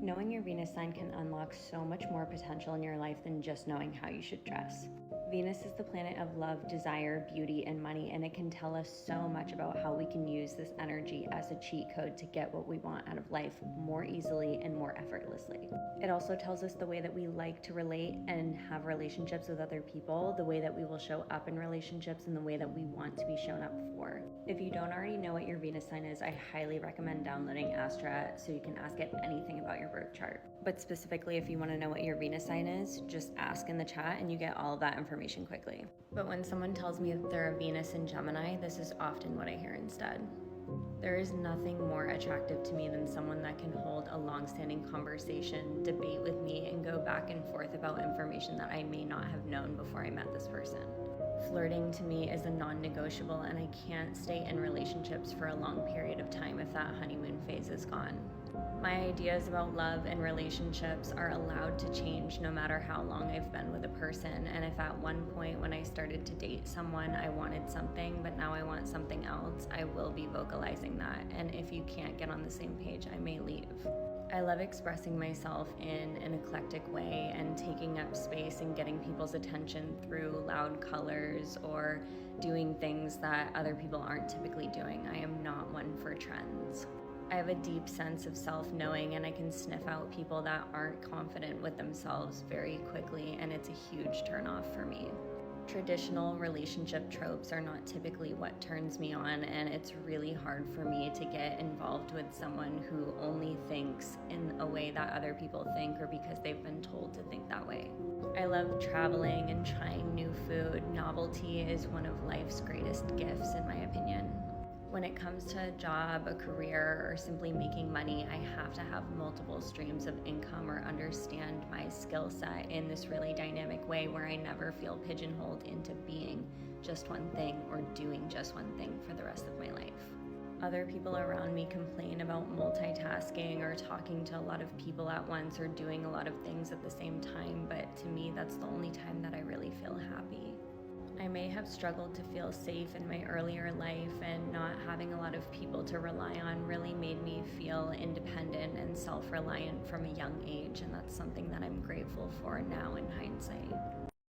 Knowing your Venus sign can unlock so much more potential in your life than just knowing how you should dress. Venus is the planet of love, desire, beauty, and money, and it can tell us so much about how we can use this energy as a cheat code to get what we want out of life more easily and more effortlessly. It also tells us the way that we like to relate and have relationships with other people, the way that we will show up in relationships, and the way that we want to be shown up for. If you don't already know what your Venus sign is, I highly recommend downloading Astra so you can ask it anything about your birth chart. But specifically, if you want to know what your Venus sign is, just ask in the chat and you get all of that information quickly. But when someone tells me that they're a Venus in Gemini, this is often what I hear instead. There is nothing more attractive to me than someone that can hold a long-standing conversation, debate with me, and go back and forth about information that I may not have known before I met this person. Flirting to me is a non-negotiable, and I can't stay in relationships for a long period of time if that honeymoon phase is gone. My ideas about love and relationships are allowed to change no matter how long I've been with a person, and if at one point when I started to date someone I wanted something but now I want something else, I will be vocalizing that, and if you can't get on the same page, I may leave. I love expressing myself in an eclectic way and taking up space and getting people's attention through loud colors or doing things that other people aren't typically doing. I am not one for trends. I have a deep sense of self-knowing, and I can sniff out people that aren't confident with themselves very quickly, and it's a huge turnoff for me. Traditional relationship tropes are not typically what turns me on, and it's really hard for me to get involved with someone who only thinks in a way that other people think or because they've been told to think that way. I love traveling and trying new food. Novelty is one of life's greatest gifts, in my opinion. When it comes to a job, a career, or simply making money, I have to have multiple streams of income or understand my skill set in this really dynamic way where I never feel pigeonholed into being just one thing or doing just one thing for the rest of my life. Other people around me complain about multitasking or talking to a lot of people at once or doing a lot of things at the same time, but to me, that's the only time that I really feel happy. I may have struggled to feel safe in my earlier life, and not having a lot of people to rely on really made me feel independent and self-reliant from a young age, and that's something that I'm grateful for now in hindsight.